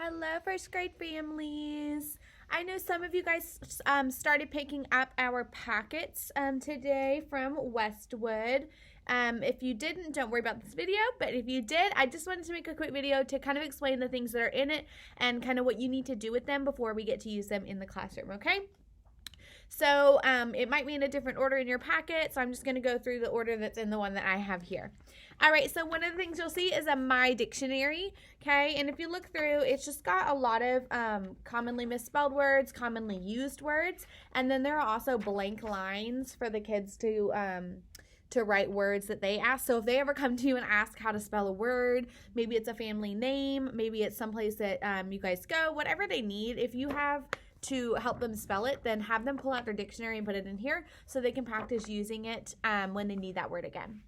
Hello, first grade families. I know some of you guys started picking up our packets today from Westwood. If you didn't, don't worry about this video, but if you did, I just wanted to make a quick video to kind of explain the things that are in it and kind of what you need to do with them before we get to use them in the classroom, okay? So it might be in a different order in your packet, so I'm just going to go through the order that's in the one that I have here. All right, so one of the things you'll see is a My Dictionary, okay? And if you look through, it's just got a lot of commonly misspelled words, commonly used words, and then there are also blank lines for the kids to write words that they ask. So if they ever come to you and ask how to spell a word, maybe it's a family name, maybe it's someplace that you guys go, whatever they need, if you have to help them spell it, then have them pull out their dictionary and put it in here so they can practice using it when they need that word again.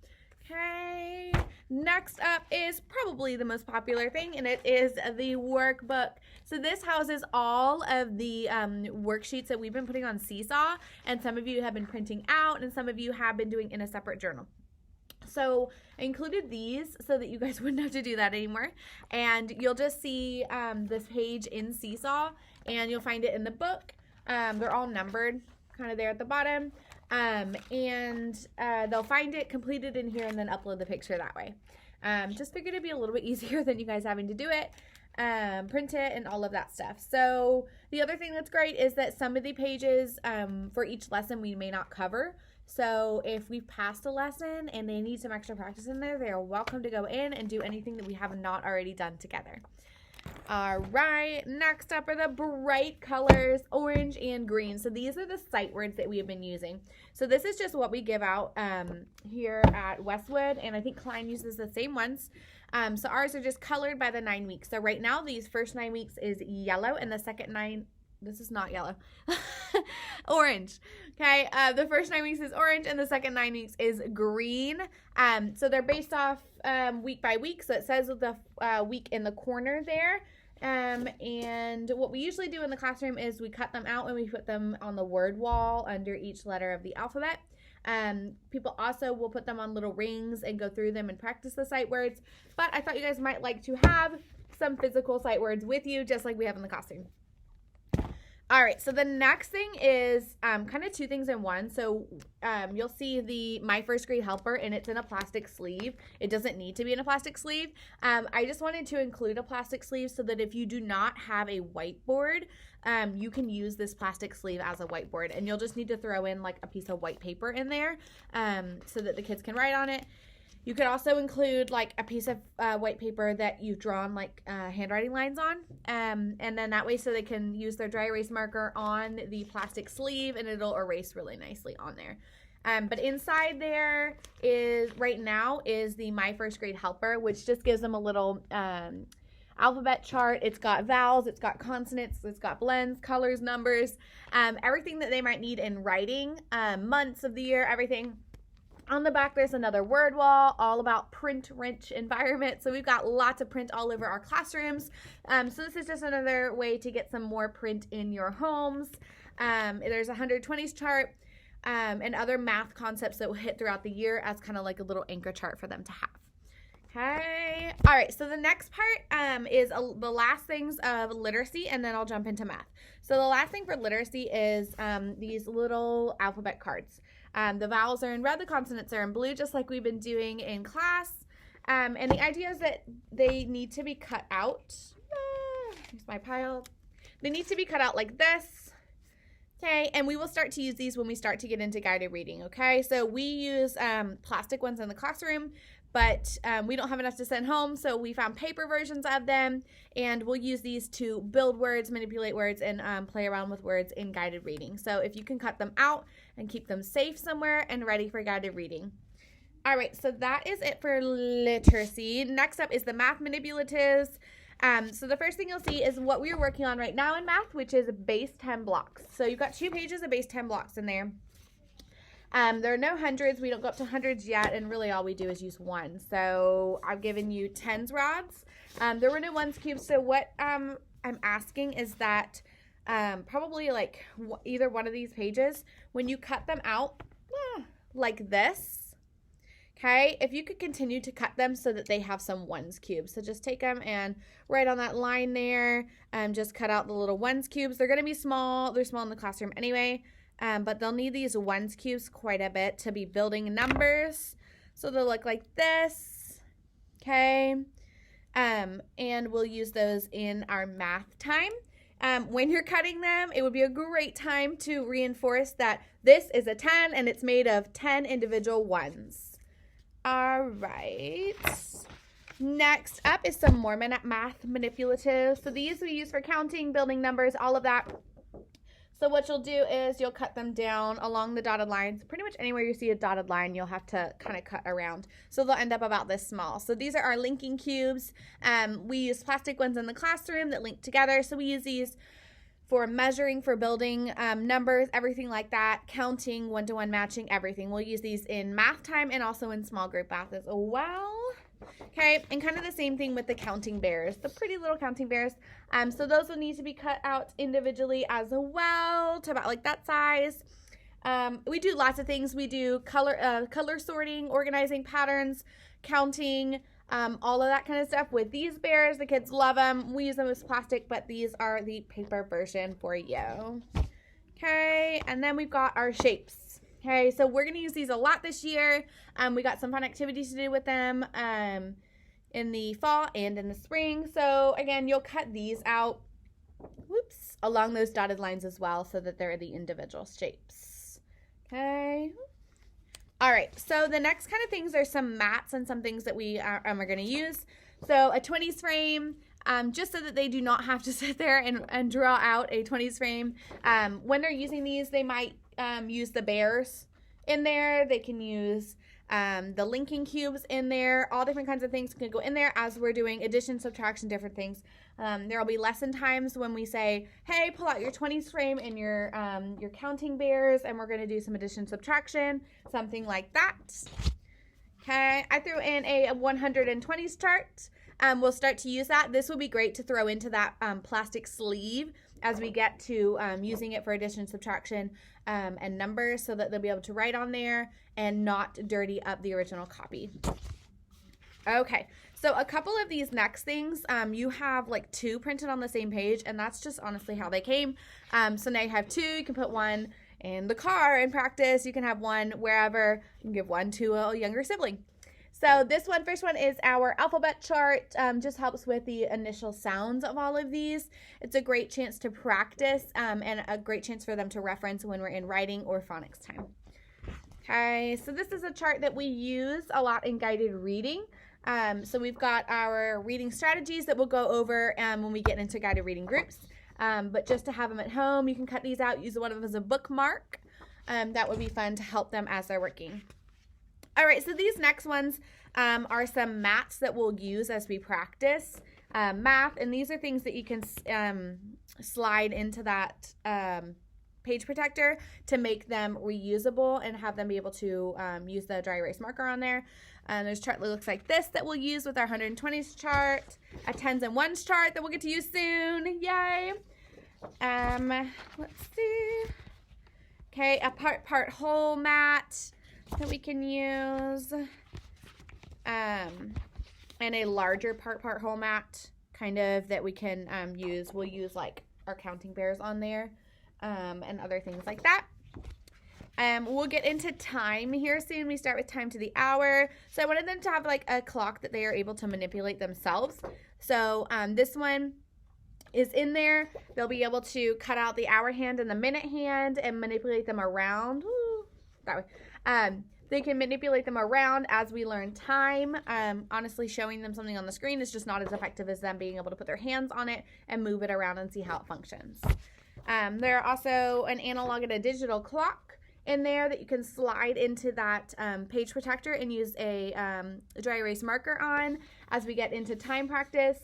Okay, next up is probably the most popular thing, and it is the workbook. So this houses all of the worksheets that we've been putting on Seesaw, and some of you have been printing out, and some of you have been doing in a separate journal. So I included these so that you guys wouldn't have to do that anymore. And you'll just see this page in Seesaw, and you'll find it in the book. They're all numbered kind of there at the bottom. And they'll find it completed in here and then upload the picture that way. Just figured it'd be a little bit easier than you guys having to do it, print it, and all of that stuff. So the other thing that's great is that some of the pages for each lesson we may not cover. So if we've passed a lesson and they need some extra practice in there, they're welcome to go in and do anything that we have not already done together. All right, next up are the bright colors, orange and green. So these are the sight words that we have been using. So this is just what we give out here at Westwood, and I think Klein uses the same ones. So ours are just colored by the 9 weeks. So right now, these first 9 weeks is yellow, and the second 9, this is not yellow, orange. Okay, the first 9 weeks is orange, and the second 9 weeks is green. So they're based off week by week. So it says the week in the corner there. And what we usually do in the classroom is we cut them out and we put them on the word wall under each letter of the alphabet. People also will put them on little rings and go through them and practice the sight words. But I thought you guys might like to have some physical sight words with you, just like we have in the classroom. All right, so the next thing is kind of two things in one. So you'll see the My First Grade Helper, and it's in a plastic sleeve. It doesn't need to be in a plastic sleeve. I just wanted to include a plastic sleeve so that if you do not have a whiteboard, you can use this plastic sleeve as a whiteboard. And you'll just need to throw in like a piece of white paper in there so that the kids can write on it. You could also include like a piece of white paper that you've drawn like handwriting lines on, and then that way so they can use their dry erase marker on the plastic sleeve and it'll erase really nicely on there. But inside there is, right now, is the My First Grade Helper, which just gives them a little alphabet chart. It's got vowels, it's got consonants, it's got blends, colors, numbers, everything that they might need in writing, months of the year, everything. On the back, there's another word wall, all about print-rich environment. So we've got lots of print all over our classrooms. So this is just another way to get some more print in your homes. There's a 120s chart and other math concepts that will hit throughout the year as kind of like a little anchor chart for them to have. Okay. All right. So the next part is the last things of literacy, and then I'll jump into math. So the last thing for literacy is these little alphabet cards. The vowels are in red, the consonants are in blue, just like we've been doing in class. And the idea is that they need to be cut out. Here's my pile. They need to be cut out like this. Okay, and we will start to use these when we start to get into guided reading, okay? So we use plastic ones in the classroom, but we don't have enough to send home, so we found paper versions of them, and we'll use these to build words, manipulate words, and play around with words in guided reading. So if you can cut them out and keep them safe somewhere and ready for guided reading. All right, so that is it for literacy. Next up is the math manipulatives. So the first thing you'll see is what we're working on right now in math, which is base 10 blocks. So you've got 2 pages of base 10 blocks in there. There are no hundreds. We don't go up to hundreds yet, and really all we do is use 1. So I've given you tens rods. There were no ones cubes. So what I'm asking is that probably like either one of these pages, when you cut them out like this, Okay, if you could continue to cut them so that they have some ones cubes. So just take them and right on that line there, just cut out the little ones cubes. They're going to be small. They're small in the classroom anyway, but they'll need these ones cubes quite a bit to be building numbers. So they'll look like this, okay? And we'll use those in our math time. When you're cutting them, it would be a great time to reinforce that this is a 10 and it's made of 10 individual ones. All right. Next up is some more math manipulatives. So these we use for counting, building numbers, all of that. So what you'll do is you'll cut them down along the dotted lines. Pretty much anywhere you see a dotted line, you'll have to kind of cut around. So they'll end up about this small. So these are our linking cubes. We use plastic ones in the classroom that link together. So we use these for measuring, for building numbers, everything like that, counting, one-to-one matching, everything. We'll use these in math time and also in small group math as well. Okay, and kind of the same thing with the counting bears, the pretty little counting bears. So those will need to be cut out individually as well to about like that size. We do lots of things. We do color sorting, organizing patterns, counting, all of that kind of stuff with these bears. The kids love them. We use them as plastic, but these are the paper version for you. Okay, and then we've got our shapes. Okay, so we're going to use these a lot this year. We got some fun activities to do with them in the fall and in the spring. So again, you'll cut these out, whoops, along those dotted lines as well so that they're the individual shapes. Okay. All right, so the next kind of things are some mats and some things that we are going to use. So a 20s frame, just so that they do not have to sit there and draw out a 20s frame. When they're using these, they might use the bears in there. They can use the linking cubes in there. All different kinds of things can go in there as we're doing addition, subtraction, different things. There will be lesson times when we say, hey, pull out your 20s frame and your counting bears, and we're going to do some addition, subtraction, something like that. Okay, I threw in a 120s chart. We'll start to use that. This will be great to throw into that plastic sleeve as we get to using it for addition, subtraction, and numbers, so that they'll be able to write on there and not dirty up the original copy. Okay, so a couple of these next things, you have like 2 printed on the same page, and that's just honestly how they came. So now you have 2. You can put one in the car and practice. You can have one wherever. You can give one to a younger sibling. So this one, first one is our alphabet chart. Just helps with the initial sounds of all of these. It's a great chance to practice and a great chance for them to reference when we're in writing or phonics time. Okay, so this is a chart that we use a lot in guided reading. So we've got our reading strategies that we'll go over when we get into guided reading groups. But just to have them at home, you can cut these out, use one of them as a bookmark. That would be fun to help them as they're working. All right, so these next ones are some mats that we'll use as we practice math, and these are things that you can slide into that page protector to make them reusable and have them be able to use the dry erase marker on there. There's a chart that looks like this that we'll use with our 120s chart, a 10s and 1s chart that we'll get to use soon. Yay! Let's see. Okay, a part whole mat that we can use, and a larger part whole mat kind of that we can use. We'll use like our counting bears on there and other things like that. We'll get into time here soon. We start with time to the hour. So I wanted them to have like a clock that they are able to manipulate themselves. So this one is in there. They'll be able to cut out the hour hand and the minute hand and manipulate them around. Ooh, that way. They can manipulate them around as we learn time. Honestly, showing them something on the screen is just not as effective as them being able to put their hands on it and move it around and see how it functions. There are also an analog and a digital clock in there that you can slide into that page protector and use a dry erase marker on as we get into time practice.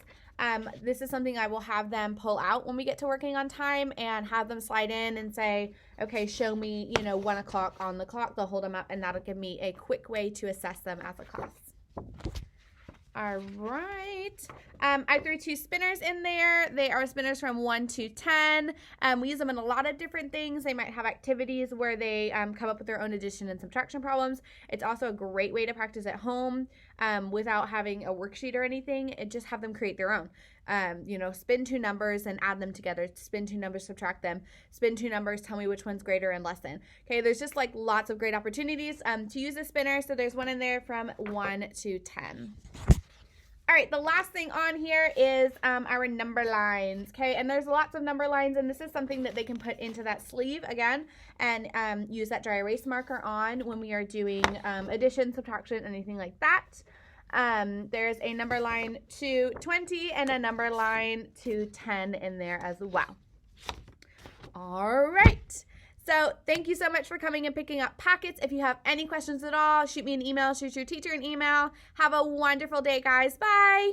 This is something I will have them pull out when we get to working on time and have them slide in and say, okay, show me, 1 o'clock on the clock. They'll hold them up and that'll give me a quick way to assess them as a class. All right. I threw 2 spinners in there. They are spinners from 1 to 10. We use them in a lot of different things. They might have activities where they come up with their own addition and subtraction problems. It's also a great way to practice at home without having a worksheet or anything. And just have them create their own. You know, spin 2 numbers and add them together. Spin 2 numbers, subtract them. Spin 2 numbers, tell me which one's greater and less than. Okay, there's just like lots of great opportunities to use a spinner. So there's one in there from 1 to 10. All right, the last thing on here is our number lines, okay? And there's lots of number lines, and this is something that they can put into that sleeve again and use that dry erase marker on when we are doing addition, subtraction, anything like that. There's a number line to 20 and a number line to 10 in there as well. All right. So thank you so much for coming and picking up packets. If you have any questions at all, shoot me an email, shoot your teacher an email. Have a wonderful day, guys. Bye.